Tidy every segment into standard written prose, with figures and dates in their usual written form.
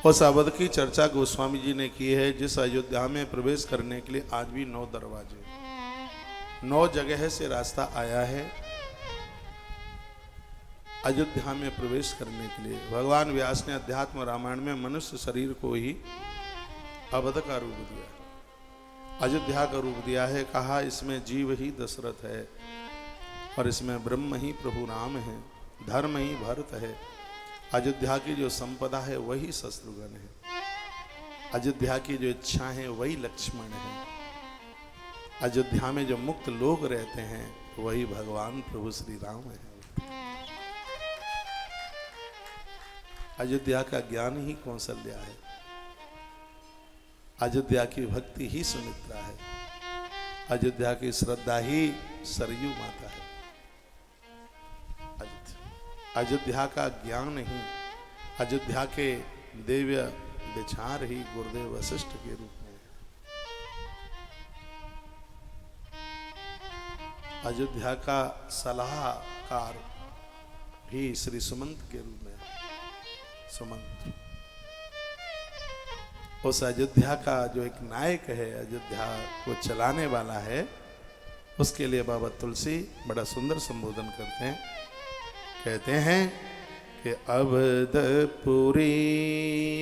उस अवध की चर्चा गोस्वामी जी ने की है, जिस अयोध्या में प्रवेश करने के लिए आज भी 9 दरवाजे, 9 जगह से रास्ता आया है अयोध्या में प्रवेश करने के लिए। भगवान व्यास ने अध्यात्म रामायण में मनुष्य शरीर को ही अवध का रूप दिया, अयोध्या का रूप दिया है। कहा इसमें जीव ही दशरथ है और इसमें ब्रह्म ही प्रभु राम है, धर्म ही भरत है। अयोध्या की जो संपदा है वही शत्रुघ्न है, अयोध्या की जो इच्छा है वही लक्ष्मण है, अयोध्या में जो मुक्त लोग रहते हैं वही भगवान प्रभु श्री राम है। अयोध्या का ज्ञान ही कौशल्या है, अयोध्या की भक्ति ही सुमित्रा है, अयोध्या की श्रद्धा ही सरयू माता है। अयोध्या का ज्ञान ही, अयोध्या के दिव्य विचार ही गुरुदेव वशिष्ठ के रूप में है। अयोध्या का सलाहकार भी श्री सुमंत के रूप में है। सुमंत उस अयोध्या का जो एक नायक है, अयोध्या को चलाने वाला है, उसके लिए बाबा तुलसी बड़ा सुंदर संबोधन करते हैं। कहते हैं कि अवधपुरी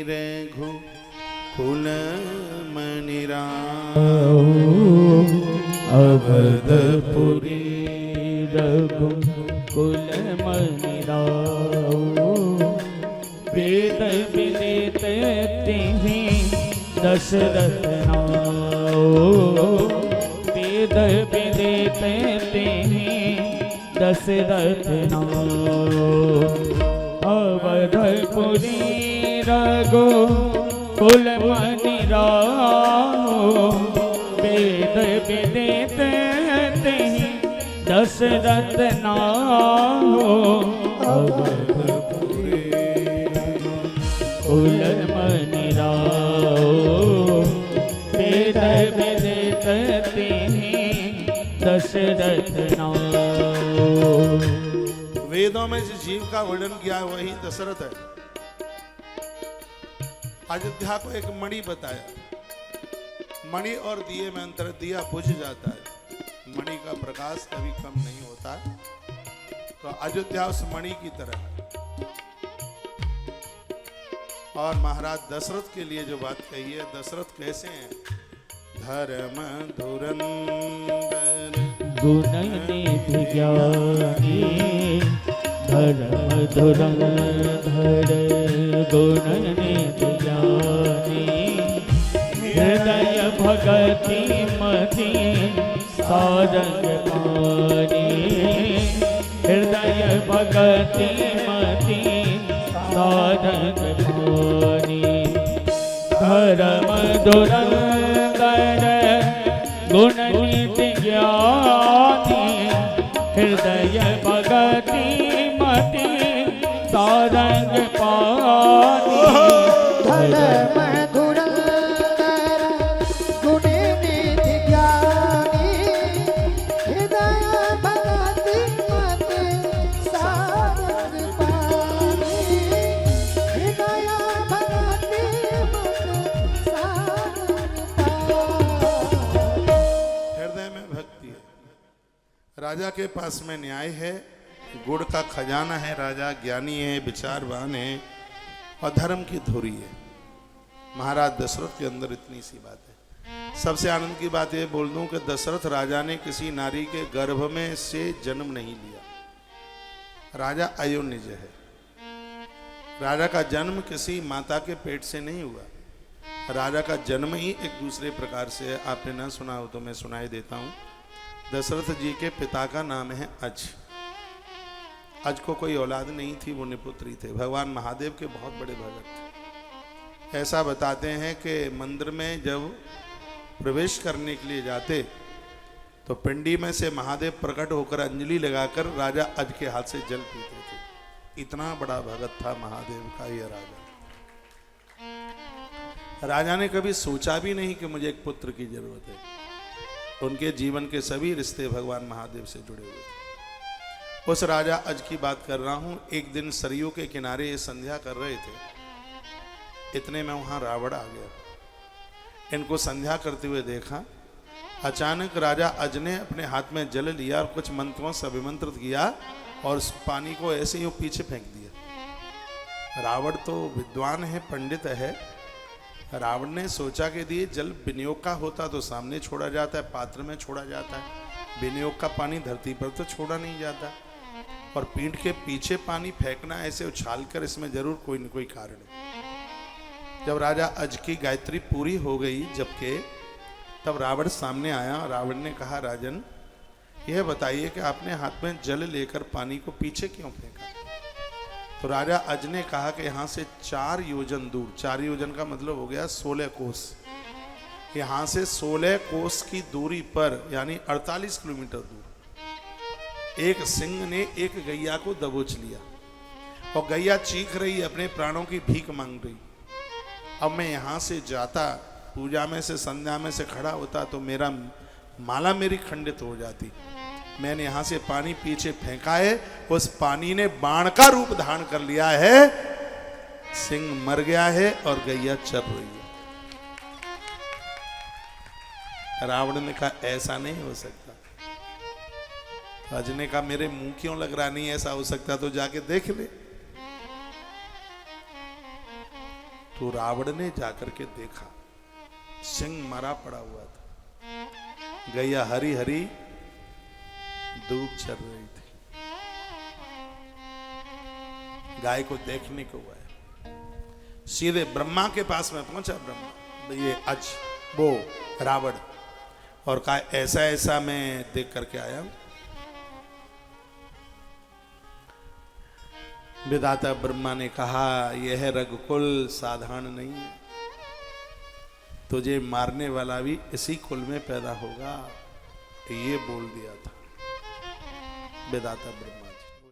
रघु कुल मणिराम, अवधपुरी रघु कुल मणिराम, वेद विदित तिहि दशरथ नाम, वेद विदित तिहि दशरथ नाम। अवधपुरी रघु कुल मणिराम, वेद विदित तिहि दशरथ नाम। अवधपुरी कुल मणिराम, वेद विदित तिहि दशरथ नाम। वेदों में जिस जीव का वर्णन किया है वही दशरथ है। अयोध्या को एक मणि बताया, मणि और दिए में अंतर, दिया बुझ जाता है, मणि का प्रकाश कभी कम नहीं होता, तो अयोध्या उस मणि की तरह है। और महाराज दशरथ के लिए जो बात कही है, दशरथ कैसे हैं? धर्म धुरंधर गुणनिधि ज्ञानी, धर्म धुरंधर गुणनिधि ज्ञानी, हृदय भगति मति सारंग पानी, हृदय भगति मति सारंग पानी। धर्म धुरंधर गुणनिधि ज्ञानी, हृदय भगति मति सारंग पानी। धर्म धुरंधर गुणनिधि ज्ञानी, हृदय भगति मति सारंग पानी, हृदय भगति मति सारंग पानी। हृदय में भक्ति है, राजा के पास में न्याय है, गुड़ का खजाना है, राजा ज्ञानी है, विचारवान है और धर्म की धुरी है। महाराज दशरथ के अंदर इतनी सी बात है। सबसे आनंद की बात यह बोल दूं कि दशरथ राजा ने किसी नारी के गर्भ में से जन्म नहीं लिया, राजा अयोनिज है। राजा का जन्म किसी माता के पेट से नहीं हुआ, राजा का जन्म ही एक दूसरे प्रकार से है। आपने ना सुना हो तो मैं सुनाई देता हूं। दशरथ जी के पिता का नाम है अज। अज को कोई औलाद नहीं थी, वो निपुत्री थे। भगवान महादेव के बहुत बड़े भगत थे। ऐसा बताते हैं कि मंदिर में जब प्रवेश करने के लिए जाते तो पिंडी में से महादेव प्रकट होकर अंजलि लगाकर राजा अज के हाथ से जल पीते थे। इतना बड़ा भगत था महादेव का यह राजा। राजा ने कभी सोचा भी नहीं कि मुझे एक पुत्र की जरूरत है। उनके जीवन के सभी रिश्ते भगवान महादेव से जुड़े हुए थे। उस राजा अज की बात कर रहा हूं। एक दिन सरयू के किनारे ये संध्या कर रहे थे। इतने में वहां रावण आ गया। इनको संध्या करते हुए देखा। अचानक राजा अज ने अपने हाथ में जल लिया और कुछ मंत्रों से अभिमंत्रित किया और उस पानी को ऐसे ही पीछे फेंक दिया। रावण तो विद्वान है, पंडित है। रावण ने सोचा कि ये जल विनियोग का होता तो सामने छोड़ा जाता है, पात्र में छोड़ा जाता है। विनियोग का पानी धरती पर तो छोड़ा नहीं जाता, और पीठ के पीछे पानी फेंकना ऐसे उछालकर, इसमें जरूर कोई न कोई कारण है। जब राजा अज की गायत्री पूरी हो गई जबकि, तब रावण सामने आया। रावण ने कहा, राजन यह बताइए कि आपने हाथ में जल लेकर पानी को पीछे क्यों फेंका? तो राजा अज ने कहा कि यहाँ से 4 योजन दूर, 4 योजन का मतलब हो गया 16 कोस, यहाँ से 16 कोस की दूरी पर यानी 48 किलोमीटर दूर एक सिंह ने एक गैया को दबोच लिया, और गैया चीख रही, अपने प्राणों की भीख मांग रही। अब मैं यहाँ से जाता, पूजा में से संध्या में से खड़ा होता तो मेरा माला मेरी खंडित हो जाती। मैंने यहाँ से पानी पीछे फेंका है, उस पानी ने बाण का रूप धारण कर लिया है, सिंह मर गया है और गैया चर रही है। रावण ने कहा, ऐसा नहीं हो सकता। अज ने कहा, मेरे मुंह क्यों लग रहा? नहीं ऐसा हो सकता तो जाके देख ले। तो रावण ने जाकर के देखा, सिंह मरा पड़ा हुआ था, गैया हरी हरी दूब चल रही थी। गाय को देखने को हुआ, सीधे ब्रह्मा के पास में पहुंचा। ब्रह्मा, ये अज वो रावण, और कहा, ऐसा ऐसा मैं देख करके आया हूं। विधाता ब्रह्मा ने कहा, यह रघुकुल साधारण नहीं है, तुझे मारने वाला भी इसी कुल में पैदा होगा। ये बोल दिया था विधाता ब्रह्मा।